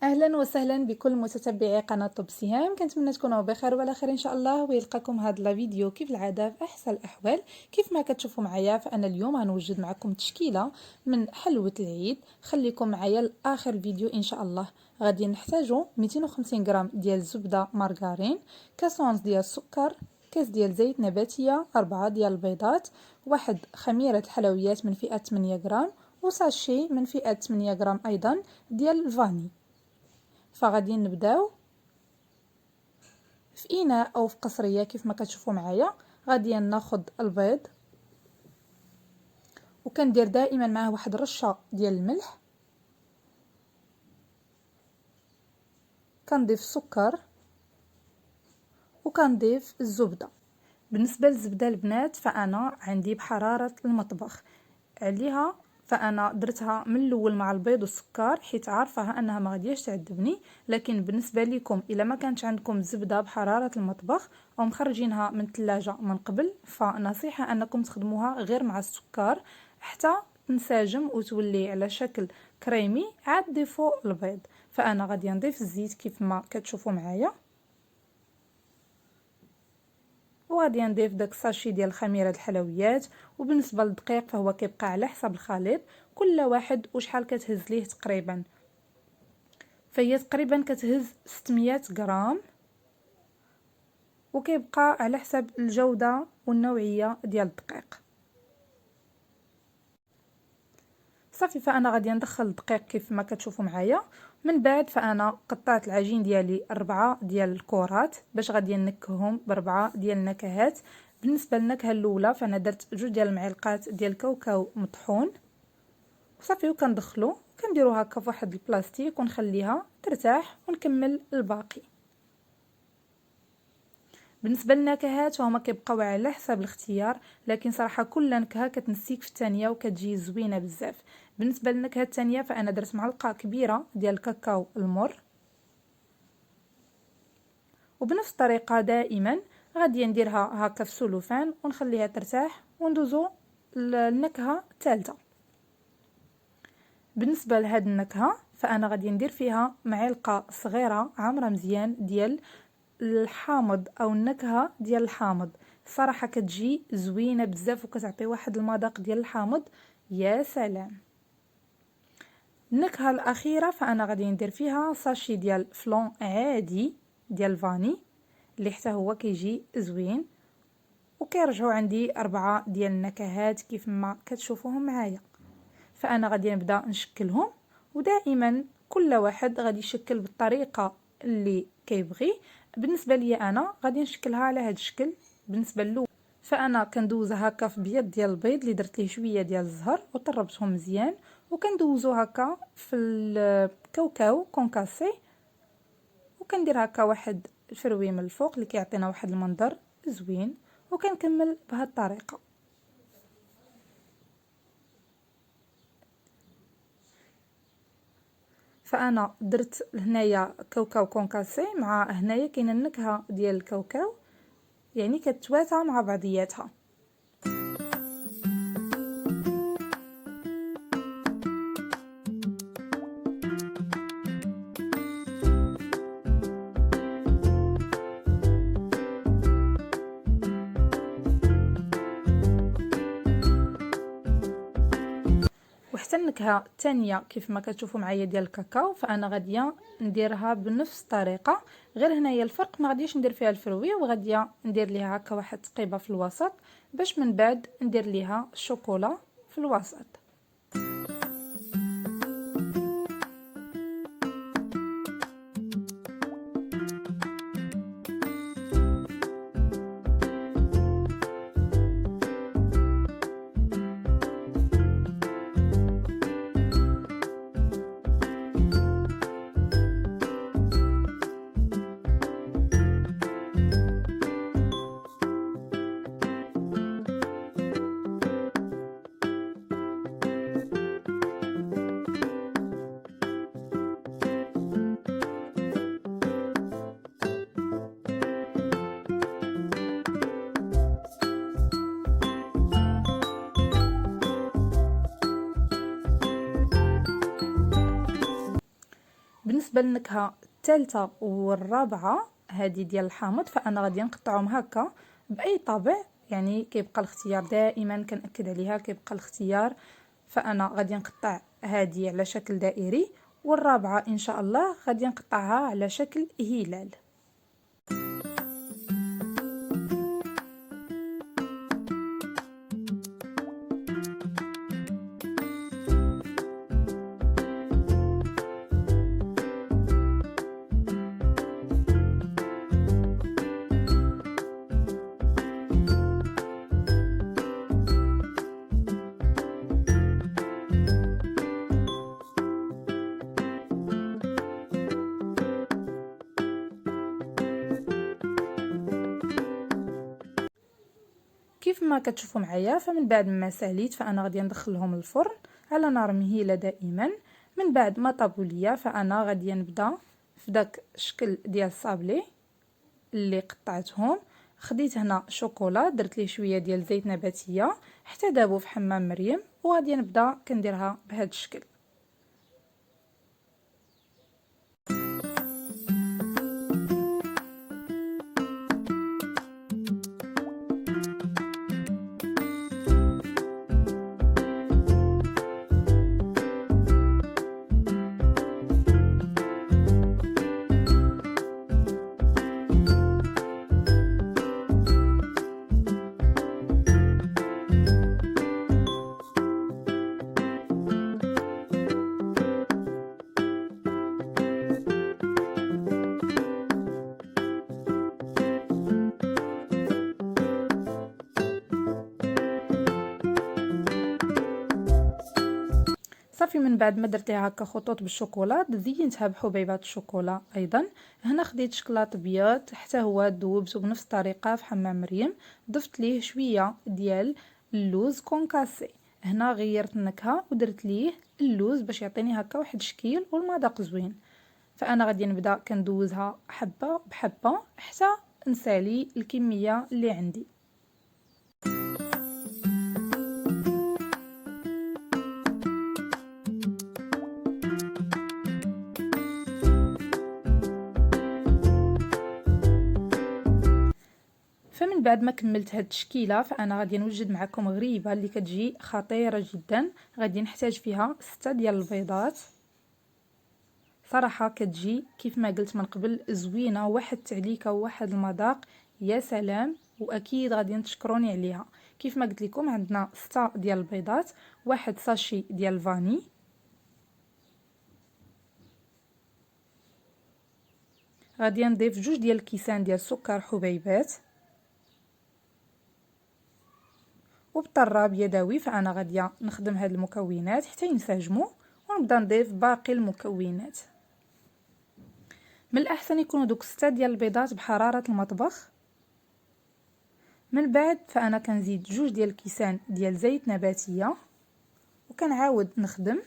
اهلا وسهلا بكل متتبعي قناه طب سهام. كنتمنى تكونوا بخير وعلى خير ان شاء الله، ويلقاكم هذا الفيديو كيف العاده في احسن الاحوال. كيف ما كتشوفوا معايا، فانا اليوم غنوجد معكم تشكيله من حلوه العيد. خليكم معايا لاخر الفيديو ان شاء الله. غادي نحتاجوا 250 غرام ديال الزبده مارغرين، كاس ونص ديال السكر، كاس ديال زيت نباتيه، 4 ديال البيضات، واحد خميره الحلويات من فئه 8 غرام، وساشي من فئه 8 غرام ايضا ديال الفاني. فغادي نبداو في اناء او في قصريه كيف ما كتشوفوا معايا. غادي ناخذ البيض وكندير دائما معاه واحد الرشه ديال الملح، كنضيف السكر وكنضيف الزبده. بالنسبه للزبده البنات فانا عندي بحراره المطبخ عليها، فانا درتها من الاول مع البيض والسكر حيت عارفه انها ما غاديش تعذبني. لكن بالنسبه لكم الا ما كانش عندكم زبده بحراره المطبخ او مخرجينها من الثلاجه من قبل، فنصيحه انكم تخدموها غير مع السكر حتى تنسجم وتولي على شكل كريمي. عاد ضيفوا البيض. فانا غادي نضيف الزيت كيف ما كتشوفوا معايا، وغادي نضيف داك الساشي ديال خميره الحلويات. وبالنسبه للدقيق فهو كيبقى على حسب الخليط، كل واحد وشحال كتهز ليه تقريبا. فهي تقريبا كتهز 600 غرام، وكيبقى على حسب الجوده والنوعيه ديال الدقيق. صافي، فانا غادي ندخل الدقيق كيف ما كتشوفوا معايا. من بعد فانا قطعت العجين ديالي 4 ديال الكرات باش غادي نكههم ب4 ديال النكهات. بالنسبه للنكهه الاولى فانا درت 2 ديال المعلقات ديال الكاوكاو مطحون. صافي، وكندخلو كنديرو هكا فواحد البلاستيك ونخليها ترتاح ونكمل الباقي. بالنسبه للنكهات فهما كيبقاو على حسب الاختيار، لكن صراحه كل نكهه كتنسيك في الثانيه وكتجي زوينه بزاف. بالنسبه للنكهه الثانيه فانا درت معلقه كبيره ديال الكاكاو المر. وبنفس الطريقه دائما غادي نديرها هكا في السلوفان ونخليها ترتاح وندوزو للنكهه الثالثه. بالنسبه لهاد النكهه فانا غادي ندير فيها معلقه صغيره عامره مزيان ديال الحامض او النكهه ديال الحامض. صراحه كتجي زوينه بزاف وكتعطي واحد المذاق ديال الحامض يا سلام. النكهه الاخيره فانا غادي ندير فيها ساشي ديال فلون عادي ديال الفاني اللي حتى هو كيجي زوين. وكيرجعوا عندي 4 ديال النكهات كيف ما كتشوفوهم معايا. فانا غادي نبدا نشكلهم، ودائما كل واحد غادي يشكل بالطريقه اللي كيبغي. بالنسبه لي انا غادي نشكلها على هذا الشكل. بالنسبه له فانا كندوزها هكا في بيض ديال البيض اللي درت ليه شويه ديال الزهر وطربتهم مزيان، وكندوزو هكا في الكاوكاو كونكاسي، وكندير هكا واحد الفروي من الفوق اللي كيعطينا واحد المنظر زوين. وكنكمل بهذه الطريقه. فانا درت هنايا كاوكاو كونكاسي، مع هنايا كاينه النكهه ديال الكاوكاو، يعني كتواتى مع بعضياتها. وحتى النكهه الثانيه كيف ما كتشوفوا معايا ديال الكاكاو فانا غاديه نديرها بنفس الطريقه، غير هنايا الفرق ما غاديش ندير فيها الفروي، وغاديه ندير ليها هكا واحد تقيبه في الوسط باش من بعد ندير ليها الشوكولا في الوسط. بالنسبه للنكهه الثالثه والرابعه هذه ديال الحامض، فانا غادي نقطعهم هكا باي طابع، يعني كيبقى الاختيار دائما كنأكد عليها، كيبقى الاختيار. فانا غادي نقطع هذه على شكل دائري، والرابعه ان شاء الله غادي نقطعها على شكل هلال. كيف ما كتشوفوا معايا، فمن بعد ما ساليت فانا غادي ندخلهم للفرن على نار مهيله دائما. من بعد ما طابوا ليا فانا غادي نبدا في داك الشكل ديال الصابلي اللي قطعتهم. خديت هنا شوكولا، درت ليه شويه ديال زيت نباتيه حتى دابوا في حمام مريم، وغادي نبدا كنديرها بهذا الشكل. صافي، من بعد ما درتيها هكا خطوط بالشوكولا زينتها بحبيبات الشوكولا ايضا. هنا خديت شكلاط ابيض حتى هو ذوبته بنفس الطريقه في حمام مريم، ضفت ليه شويه ديال اللوز كونكاسي. هنا غيرت النكهه ودرت ليه اللوز باش يعطيني هكا واحد الشكل والمذاق زوين. فانا غادي نبدا كندوزها حبه بحبه حتى نسالي الكميه اللي عندي. فمن بعد ما كملت هاد التشكيله فانا غادي نوجد معكم غريبه اللي كتجي خطيره جدا. غادي نحتاج فيها 6 ديال البيضات. صراحه كتجي كيف ما قلت من قبل زوينه، واحد التعليكه وواحد المذاق يا سلام، واكيد غادي تشكروني عليها. كيف ما قلت لكم عندنا 6 ديال البيضات، واحد ساشي ديال الفاني، غادي نضيف 2 ديال الكيسان ديال السكر حبيبات، وبالطراب يدوي. فانا غادي نخدم هاد المكونات حتى ينسجموا، ونبدا نضيف باقي المكونات. من الاحسن يكونوا دوك 6 ديال البيضات بحراره المطبخ. من بعد فانا كنزيد 2 ديال الكيسان ديال زيت نباتيه وكنعاود نخدم.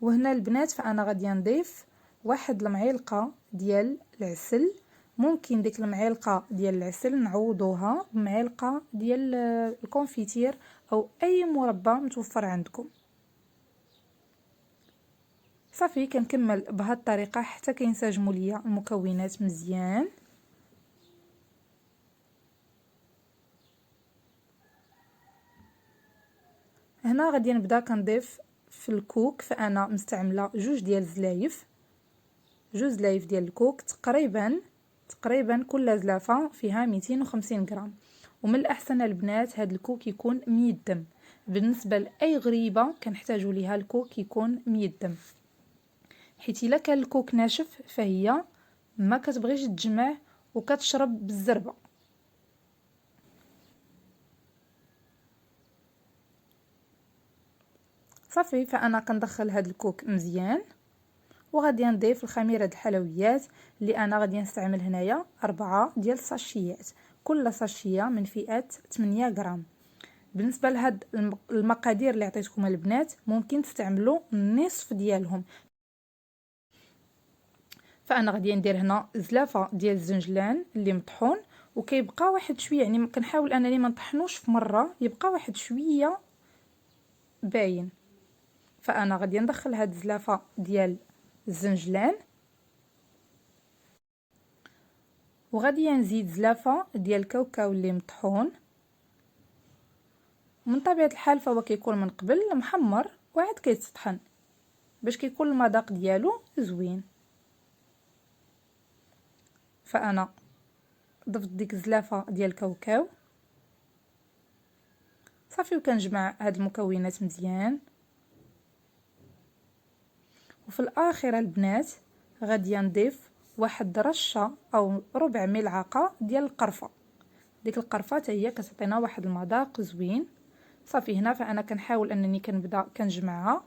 وهنا البنات فانا غادي نضيف 1 المعلقه ديال العسل. ممكن ديك المعلقه ديال العسل نعوضوها بمعلقه ديال الكونفيتير او اي مربى متوفر عندكم. صافي كنكمل بهذه الطريقه حتى كينسجموا ليا المكونات مزيان. هنا غادي نبدا كنضيف في الكوك. فانا مستعمله 2 ديال الزلايف، 2 زلايف ديال الكوك تقريبا كل زلافه فيها 250 غرام. ومن الاحسن البنات هذا الكوك يكون ميدم. بالنسبه لاي غريبه كنحتاجوا ليها الكوك يكون ميدم، حيت الا كان الكوك ناشف فهي ما كتبغيش تجمع وكتشرب بالزربه. صافي فانا كندخل هذا الكوك مزيان، وغادي نضيف الخميره د الحلويات اللي انا غادي نستعمل هنايا 4 ديال الساشيات، كل ساشيه من فئه 8 غرام. بالنسبه لهاد المقادير اللي عطيتكم البنات ممكن تستعملوا النصف ديالهم. فانا غادي ندير هنا زلافه ديال الزنجلان اللي مطحون، وكيبقى واحد شويه، يعني كنحاول انني ما نطحنوش في مره، يبقى واحد شويه باين. فانا غادي ندخل هاد الزلافه ديال الزنجلان، وغادي نزيد زلافه ديال الكاوكاو اللي مطحون. من طبيعه الحال فهو كيكون من قبل محمر وعاد كيتطحن باش كيكون المذاق ديالو زوين. فانا ضفت ديك الزلافه ديال الكاوكاو صافي، وكنجمع هاد المكونات مزيان. وفي الاخير البنات غادي نضيف واحد رشه او ربع ملعقه ديال القرفه. ديك القرفه حتى هي كتعطينا واحد المذاق زوين. صافي هنا فانا كنحاول انني كنبدا كنجمعها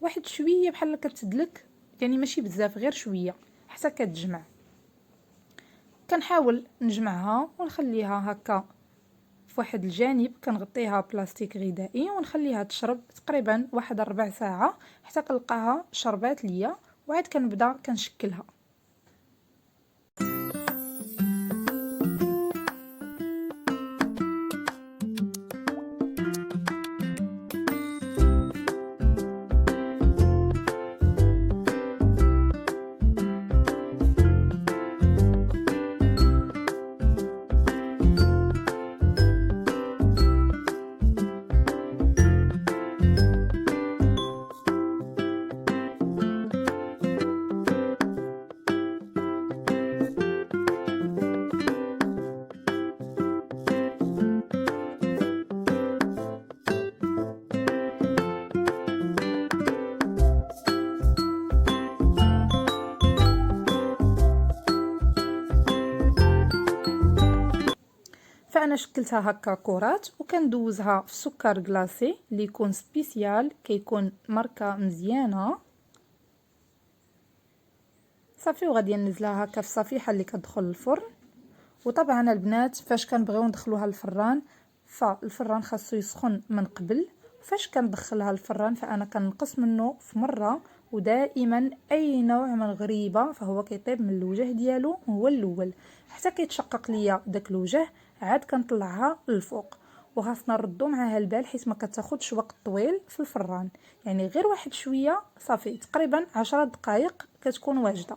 واحد شويه بحال كتدلك، يعني ماشي بزاف غير شويه حتى كتجمع. كنحاول نجمعها ونخليها هكا في واحد الجانب، كنغطيها بلاستيك غذائي ونخليها تشرب تقريبا واحد ربع ساعه حتى كنلقاها شربات ليا، وعاد كنبدا كنشكلها. فانا شكلتها هكا كرات وكندوزها في سكر كلاصي اللي يكون سبيسيال، كيكون ماركه مزيانه. صافي وغادي ننزلها هكا في صفيحه اللي كتدخل الفرن. وطبعا البنات فاش كنبغيو ندخلوها الفران، فالفران خاصو يسخن من قبل. فاش كندخلها الفران فانا كنقص منه في مره، ودائما اي نوع من الغريبه فهو كيطيب من الوجه ديالو هو الاول حتى كيتشقق ليا داك الوجه، عاد كنطلعها للفوق. وخاصنا نردو معاها البال حيت ما كتاخدش وقت طويل في الفران، يعني غير واحد شويه صافي تقريبا 10 دقائق كتكون واجده.